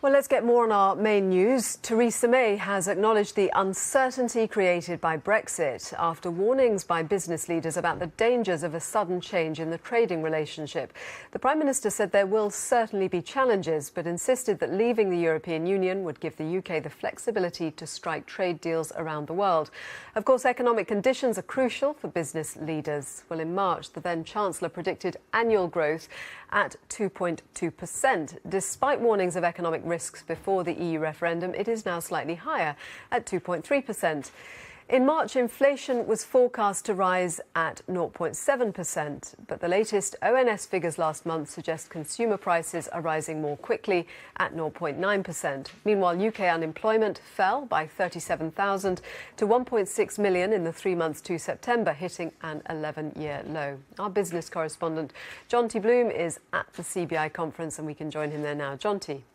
Well, let's get more on our main news. Theresa May has acknowledged the uncertainty created by Brexit after warnings by business leaders about the dangers of a sudden change in the trading relationship. The Prime Minister said there will certainly be challenges, but insisted that leaving the European Union would give the UK the flexibility to strike trade deals around the world. Of course, economic conditions are crucial for business leaders. Well, in March, the then Chancellor predicted annual growth at 2.2%. Despite warnings of economic risks before the EU referendum, it is now slightly higher at 2.3%. In March, inflation was forecast to rise at 0.7%, but the latest ONS figures last month suggest consumer prices are rising more quickly at 0.9%. Meanwhile, UK unemployment fell by 37,000 to 1.6 million in the 3 months to September, hitting an 11-year low. Our business correspondent, John T. Bloom, is at the CBI conference, and we can join him there now. John T.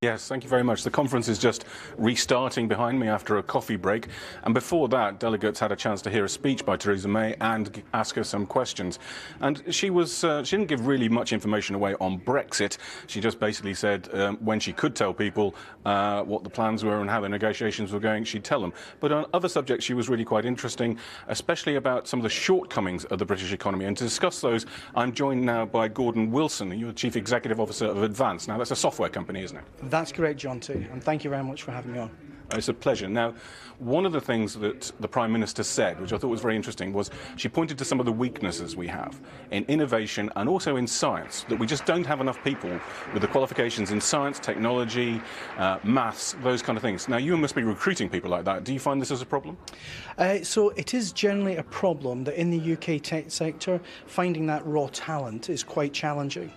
Yes, thank you very much. The conference is just restarting behind me after a coffee break. And before that, delegates had a chance to hear a speech by Theresa May and ask her some questions. And she didn't give really much information away on Brexit. She just basically said when she could tell people what the plans were and how the negotiations were going, she'd tell them. But on other subjects, she was really quite interesting, especially about some of the shortcomings of the British economy. And to discuss those, I'm joined now by Gordon Wilson. You're Chief Executive Officer of Advance. Now, that's a software company, isn't it? That's correct, John T, and thank you very much for having me on. It's a pleasure. Now, one of the things that the Prime Minister said, which I thought was very interesting, was she pointed to some of the weaknesses we have in innovation and also in science, that we just don't have enough people with the qualifications in science, technology, maths, those kind of things. Now, you must be recruiting people like that. Do you find this as a problem? So it is generally a problem that in the UK tech sector, finding that raw talent is quite challenging.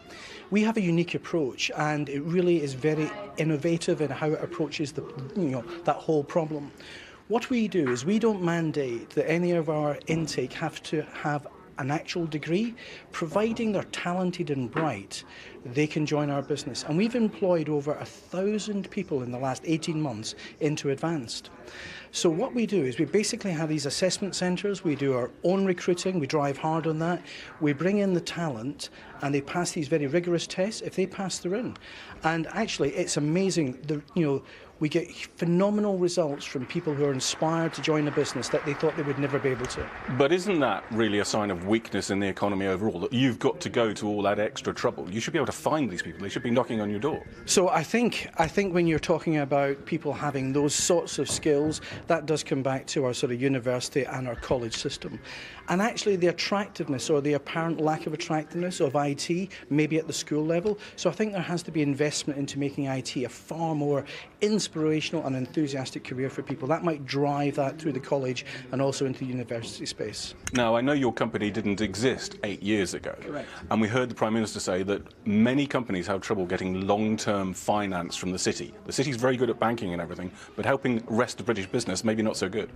We have a unique approach, and it really is very innovative in how it approaches that whole problem. What we do is we don't mandate that any of our intake have to have an actual degree. Providing they're talented and bright, they can join our business. And we've employed over 1,000 people in the last 18 months into Advanced. So what we do is we basically have these assessment centres, we do our own recruiting, we drive hard on that, we bring in the talent and they pass these very rigorous tests. If they pass, they're in. And actually it's amazing, we get phenomenal results from people who are inspired to join a business that they thought they would never be able to. But isn't that really a sign of weakness in the economy overall, that you've got to go to all that extra trouble? You should be able to find these people. They should be knocking on your door. So I think when you're talking about people having those sorts of skills, that does come back to our sort of university and our college system. And actually the attractiveness or the apparent lack of attractiveness of IT, maybe at the school level. So I think there has to be investment into making IT a far more inspirational and enthusiastic career for people. That might drive that through the college and also into the university space. Now, I know your company didn't exist 8 years ago. Correct. And we heard the Prime Minister say that many companies have trouble getting long-term finance from the city. The city's very good at banking and everything, but helping the rest of British business, maybe not so good.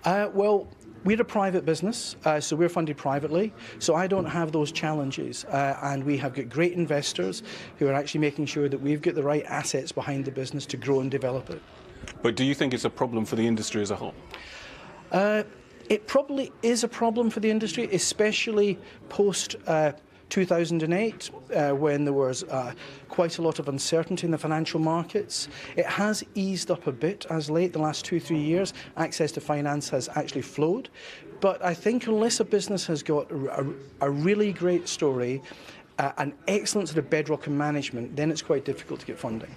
Well, we're a private business, so we're funded privately, so I don't have those challenges, and we have got great investors who are actually making sure that we've got the right assets behind the business to grow and develop it. But do you think it's a problem for the industry as a whole? It probably is a problem for the industry, especially post 2008, when there was quite a lot of uncertainty in the financial markets. It has eased up a bit as late, the last 2-3 years. Access to finance has actually flowed. But I think unless a business has got a really great story, an excellent sort of bedrock in management, then it's quite difficult to get funding.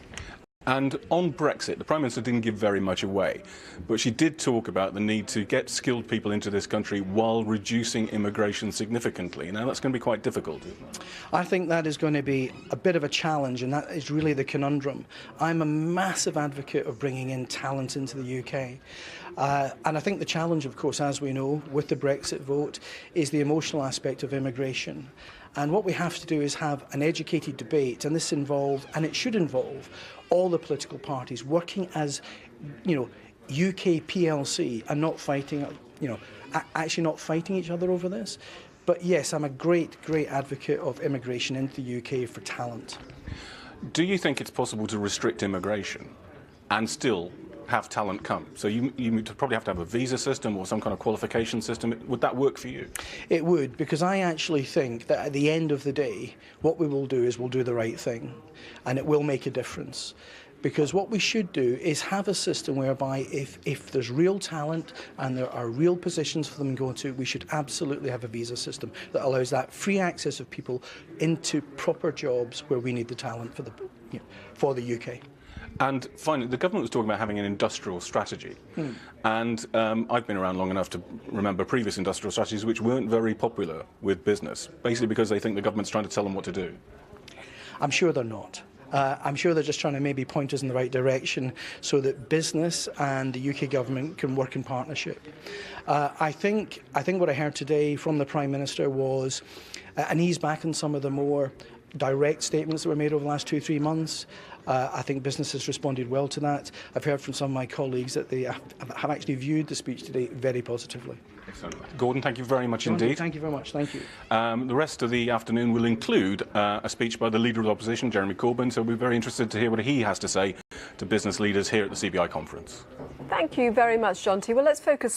And on Brexit, the Prime Minister didn't give very much away, but she did talk about the need to get skilled people into this country while reducing immigration significantly. Now, that's going to be quite difficult, isn't it? I think that is going to be a bit of a challenge, and that is really the conundrum. I'm a massive advocate of bringing in talent into the UK. And I think the challenge, of course, as we know, with the Brexit vote, is the emotional aspect of immigration. And what we have to do is have an educated debate, and this involves, and it should involve, all the political parties working as, UK PLC and not fighting, actually not fighting each other over this. But yes, I'm a great advocate of immigration into the UK for talent. Do you think it's possible to restrict immigration and still have talent come. So you probably have to have a visa system or some kind of qualification system. Would that work for you? It would, because I actually think that at the end of the day, what we will do is we'll do the right thing, and it will make a difference. Because what we should do is have a system whereby if there's real talent and there are real positions for them to go to, we should absolutely have a visa system that allows that free access of people into proper jobs where we need the talent for the UK. And finally, the government was talking about having an industrial strategy. And I've been around long enough to remember previous industrial strategies which weren't very popular with business, basically because they think the government's trying to tell them what to do. I'm sure they're not. I'm sure they're just trying to maybe point us in the right direction so that business and the UK government can work in partnership. I think what I heard today from the Prime Minister was an ease back in some of the more direct statements that were made over the last 2-3 months. I think business has responded well to that. I've heard from some of my colleagues that they have actually viewed the speech today very positively. Excellent. Gordon, thank you very much indeed. Thank you very much. Thank you. The rest of the afternoon will include a speech by the Leader of the Opposition, Jeremy Corbyn, so we're very interested to hear what he has to say to business leaders here at the CBI conference. Thank you very much, John T. Well, let's focus